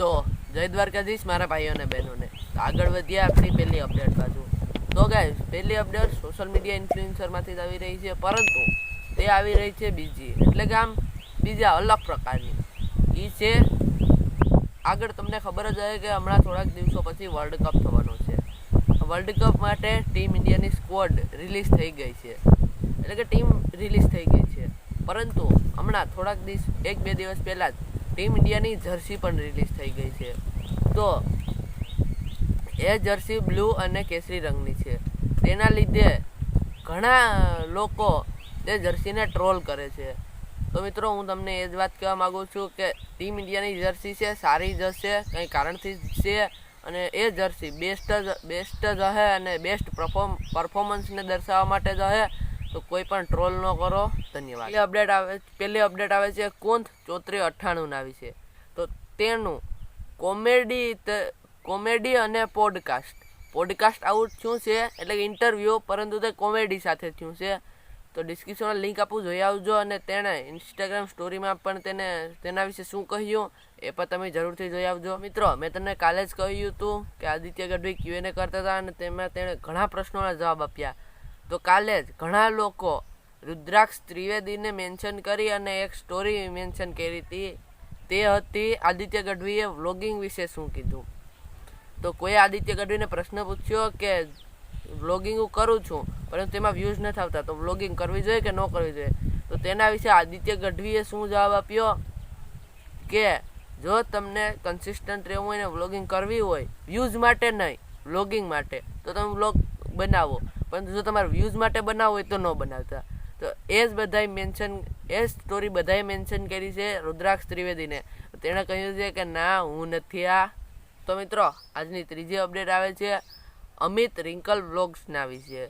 તો જય દ્વારકાધીશ મારા ભાઈઓ અને બહેનોને આગળ વધ્યા આપણી પહેલી અપડેટ બાજુ। તો ગાઈસ પહેલી અપડેટ સોશિયલ મીડિયા ઇન્ફ્લુએન્સરમાંથી આવી રહી છે, પરંતુ તે આવી રહી છે બીજી, એટલે કે આમ બીજા અલગ પ્રકારની। એ છે આગળ તમને ખબર જ હશે કે હમણાં થોડાક દિવસો પછી વર્લ્ડ કપ થવાનો છે। વર્લ્ડ કપ માટે ટીમ ઇન્ડિયાની સ્ક્વોડ રિલીઝ થઈ ગઈ છે, એટલે કે ટીમ રિલીઝ થઈ ગઈ છે, પરંતુ હમણાં થોડાક દિવસ 1-2 દિવસ પહેલાં જ ટીમ ઇન્ડિયાની જર્સી પણ રિલીઝ થઈ ગઈ છે। તો એ જર્સી બ્લુ અને કેસરી રંગની છે, તેના લીધે ઘણા લોકો તે જર્સીને ટ્રોલ કરે છે। તો મિત્રો હું તમને એ જ વાત કહેવા માગું છું કે ટીમ ઇન્ડિયાની જર્સી છે, સારી જ હશે, કંઈ કારણથી જ છે, અને એ જર્સી બેસ્ટ જ હશે અને બેસ્ટ પરફોર્મન્સને દર્શાવવા માટે જ હશે। તો કોઈ પણ ટ્રોલ ન કરો, ધન્યવાદ। પહેલી અપડેટ આવે છે કુંથ 3498 આવી છે, તો તેનું કોમેડી અને પોડકાસ્ટ આવું શું છે, એટલે કે ઇન્ટરવ્યૂ, પરંતુ તે કોમેડી સાથે થયું છે। તો ડિસ્ક્રિપ્શનમાં લિંક આપું, જોઈ આવજો, અને તેણે ઇન્સ્ટાગ્રામ સ્ટોરીમાં પણ તેના વિશે શું કહ્યું એ પણ તમે જરૂરથી જોઈ આવજો। મિત્રો મેં તમને કાલે જ કહ્યું હતું કે આદિત્ય ગઢવી Q&A કરતા હતા અને તેમાં તેણે ઘણા પ્રશ્નોના જવાબ આપ્યા। તો કાલે જ ઘણા લોકો રુદ્રાક્ષ ત્રિવેદીને મેન્શન કરી અને એક સ્ટોરી મેન્શન કરી હતી, તે હતી આદિત્ય ગઢવીએ વ્લોગિંગ વિશે શું કીધું। તો કોઈ આદિત્ય ગઢવીને પ્રશ્ન પૂછ્યો કે વ્લોગિંગ હું કરું છું પરંતુ તેમાં વ્યૂઝ નથી આવતા, તો વ્લોગિંગ કરવી જોઈએ કે ન કરવી જોઈએ। તો તેના વિશે આદિત્ય ગઢવીએ શું જવાબ આપ્યો કે જો તમને કન્સિસ્ટન્ટ રહેવું હોય ને વ્લોગિંગ કરવી હોય, વ્યૂઝ માટે નહીં, વ્લોગિંગ માટે, તો તમે વ્લોગ બનાવો, પરંતુ જો તમારે વ્યૂઝ માટે બનાવવું હોય તો ન બનાવતા। તો એ સ્ટોરી બધાએ મેન્શન કરી છે રુદ્રાક્ષ ત્રિવેદીને। તેણે કહ્યું છે કે ના, હું નથી આ। તો મિત્રો આજની ત્રીજી અપડેટ આવે છે અમિત રિંકલ વ્લોગ્સના વિશે।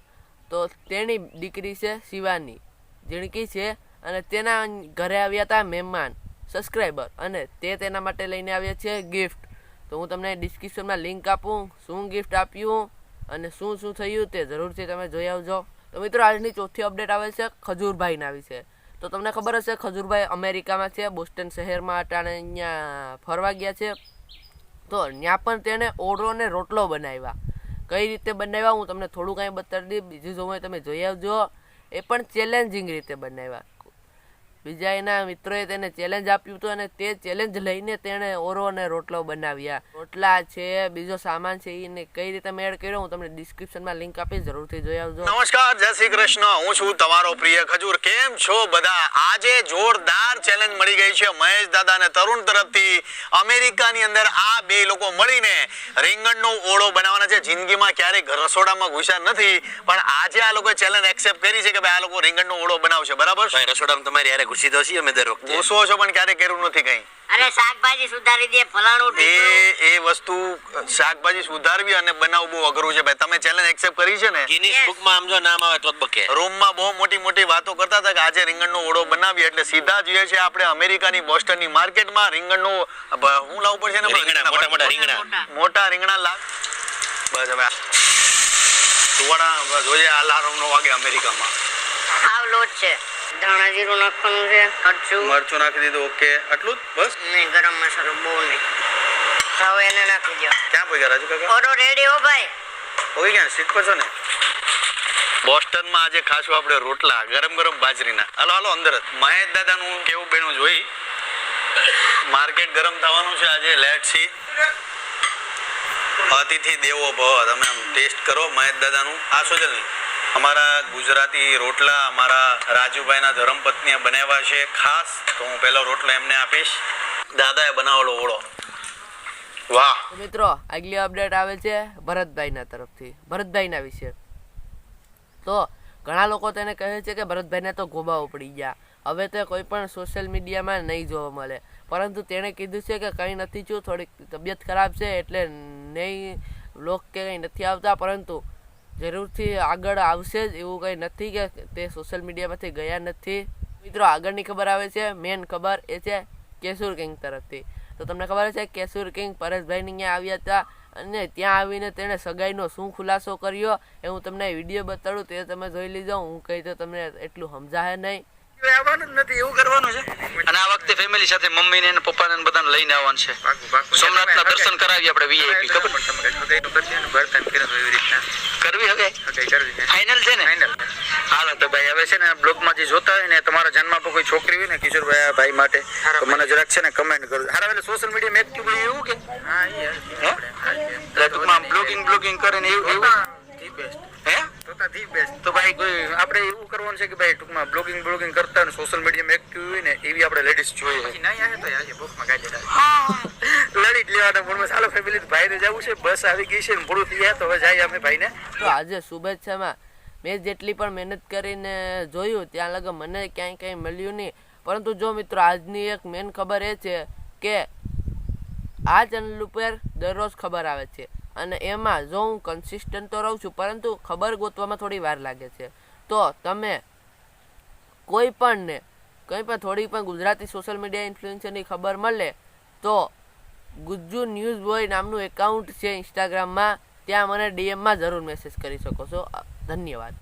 તો તેની દીકરી છે શિવાની, જીણકી છે, અને તેના ઘરે આવ્યા હતા મહેમાન, સબસ્ક્રાઈબર, અને તે તેના માટે લઈને આવ્યા છે ગિફ્ટ। તો હું તમને ડિસ્ક્રિપ્શનમાં લિંક આપું, શું ગિફ્ટ આપ્યું અને શું થયું તે જરૂરથી તમે જોઈ આવજો। તો મિત્રો આજની ચોથી અપડેટ આવે છે ખજૂરભાઈના વિશે। તો તમને ખબર હશે ખજૂરભાઈ અમેરિકામાં છે, બોસ્ટન શહેરમાં અટાણે અહીંયા ફરવા ગયા છે। તો ત્યાં પણ તેને ઓળો અને રોટલો બનાવ્યા। કઈ રીતે બનાવ્યા હું તમને થોડું કાંઈ બતાડી દઈ, બીજું જોવું હોય તમે જોઈ આવજો। એ પણ ચેલેન્જિંગ રીતે બનાવ્યા। બીજા એના મિત્રોએ તેને ચેલેન્જ આપ્યું હતું અને તે ચેલેન્જ લઈને તેણે ઓરો અને રોટલો બનાવ્યા। રોટલા છે, બીજો સામાન છે, એને કઈ રીતે મેળ કર્યો હું તમને ડિસ્ક્રિપ્શનમાં લિંક આપીશ, જરૂરથી જોઈ આવજો। નમસ્કાર, જય શ્રી કૃષ્ણ, હું છું તમારો પ્રિય ખજૂર। કેમ છો બધા? આજે જોરદાર ચેલેન્જ મળી ગઈ છે મહેશ દાદા અને તરુણ તરફથી। અમેરિકાની અંદર આ બે લોકો મળીને રીંગણનો ઓળો બનાવવાના છે। જિંદગીમાં ક્યારેય રસોડામાં ઘૂસ્યા નથી, પણ આજે આ લોકોએ ચેલેન્જ એક્સેપ્ટ કરી છે કે ભાઈ આ લોકો રીંગણનો ઓળો બનાવશે, બરાબર? ભાઈ રસોડામાં તમારી યારે ઘૂસી તો છીએ અમે દર વખતે। ઘૂસો છો પણ ક્યારે કર્યું નથી કઈ। અરે શાકભાજી સુધારી દે, ફલાણું એ વસ્તુ શાકભાજી સુધારવી અને બનાવવું બહુ અઘરું છે ભાઈ। તમે ચેલેન્જ એક્સેપ્ટ કરી છે ને, ગિનીસ બુકમાં આમ જો નામ આવે તો જ બકે। રૂમમાં બહુ મોટી વાતો કરતા હતા કે આજે રીંગણનો ઓળો બનાવીએ, એટલે સીધા જોઈએ છે આપણે અમેરિકાની બોસ્ટનની માર્કેટમાં રીંગણનો હું લાવવું પડશે ને, મોટા રીંગણા લાવ। બસ હવે સુવાડા જોઈએ, અલાર્મ નો વાગે અમેરિકામાં। આવ લોટ છે, ધાણા જીરું નાખવાનું છે, મરચું નાખી દીધું, ઓકે, આટલું જ બસ? નહીં, ગરમ મસાલો બહુ નહીં, હવે એને નાખી દો। ક્યાં પહોંચ્યા રાજુ કાકા? ઓરો રેડી હો ભાઈ, ઓકે, ક્યાં સીટ પર છો ને? બોસ્ટનમાં આજે ખાશું આપણે રોટલા, ગરમ બાજરીના। હાલો અંદર જ મહેશ દાદાનું કેવું બેનું જોઈ, માર્કેટ ગરમ થવાનું છે આજે, લેટ સી। અતિથિ દેવો ભવ, તમે ટેસ્ટ કરો મહેશ દાદાનું। આ સોજલ નહીં, અમારા ગુજરાતી રોટલા અમારા રાજુભાઈના ધર્મપત્નીએ બનાવ્યા છે ખાસ, તો હું પહેલો રોટલો એમને આપીશ। દાદાએ બનાવેલો ઓળો, વાહ। મિત્રો આગલી અપડેટ આવે છે ભરતભાઈના તરફથી, ભરતભાઈના વિશે। તો ઘણા લોકો તેને કહે છે કે ભરતભાઈને તો ગોબાઓ પડી ગયા, હવે તે કોઈ પણ સોશિયલ મીડિયામાં નહીં જોવા મળે, પરંતુ તેણે કીધું છે કે કંઈ નથી થયું, થોડીક તબિયત ખરાબ છે એટલે નહીં વ્લોગ કે કંઈ નથી આવતા, પરંતુ જરૂરથી આગળ આવશે જ, એવું કંઈ નથી કે તે સોશિયલ મીડિયામાંથી ગયા નથી। મિત્રો આગળની ખબર આવે છે, મેન ખબર એ છે કેસુર કિંગ તરફથી। તો તમને ખબર છે કેસુર કિંગ પરેશભાઈને અહીંયા આવ્યા હતા અને ત્યાં આવીને તેણે સગાઈનો શું ખુલાસો કર્યો એ હું તમને વિડીયો બતાડું, તે તમે જોઈ લીધો। હું કહી તો તમને એટલું સમજાશે નહીં। આવવાનું જ નથી એવું કરવાનું છે. અને આ વખતે ફેમિલી સાથે મમ્મીને અને પપ્પાને ને બધાને લઈને આવવાનું છે. સોમનાથના દર્શન કરાવીએ આપણે વીઆઈપી. ખબર કરવી હવે ફાઇનલ છે ને. હાલો તો ભાઈ હવે છે ને બ્લોગમાં જે જોતા હોય ને તમારા જન્મમાં કોઈ છોકરી હોય ને કિશોરભાઈ આ ભાઈ માટે તો મને જરાક છે ને કમેન્ટ કરજો. હારા એટલે સોશિયલ મીડિયામાં એક્ટિવ હોય એવું કે ટૂંકમાં બ્લોગિંગ કરે ને એવું હે તો ભાઈ કોઈ આપણે એવું કરવાનું છે કે ભાઈ ટૂંકમાં બ્લોગિંગ કરતા હોય ને સોશિયલ મીડિયામાં એક્ટિવ હોય ને એવી આપણે લેડીઝ જોઈએ. લડી જ લેવાના પણ ચાલો ફેમિલી ભાઈને જવું છે. બસ આવી ગઈ છે ને પૂરું થઈ જાય તો હવે જાય અમે ભાઈને. તો આજે શુભેચ્છામાં મેં જેટલી પણ મહેનત કરીને જોયું ત્યાં લગા મને ક્યાંય કંઈ મળ્યું નહીં. પરંતુ જો મિત્રો આજની એક મેન ખબર એ છે કે આ ચેનલ ઉપર દરરોજ ખબર આવે છે અને એમાં જો હું કન્સિસ્ટન્ટ તો રહું છું પરંતુ ખબર ગોતવામાં થોડી વાર લાગે છે. તો તમે કોઈ પણને કંઈ પણ થોડી પણ ગુજરાતી સોશિયલ મીડિયા ઇન્ફ્લુએન્સરની ખબર મળે તો ગુજ્જુ ન્યૂઝ બોય નામનું એકાઉન્ટ છે ઇન્સ્ટાગ્રામમાં, ત્યાં મને ડીએમમાં જરૂર મેસેજ કરી શકો છો. ધન્યવાદ.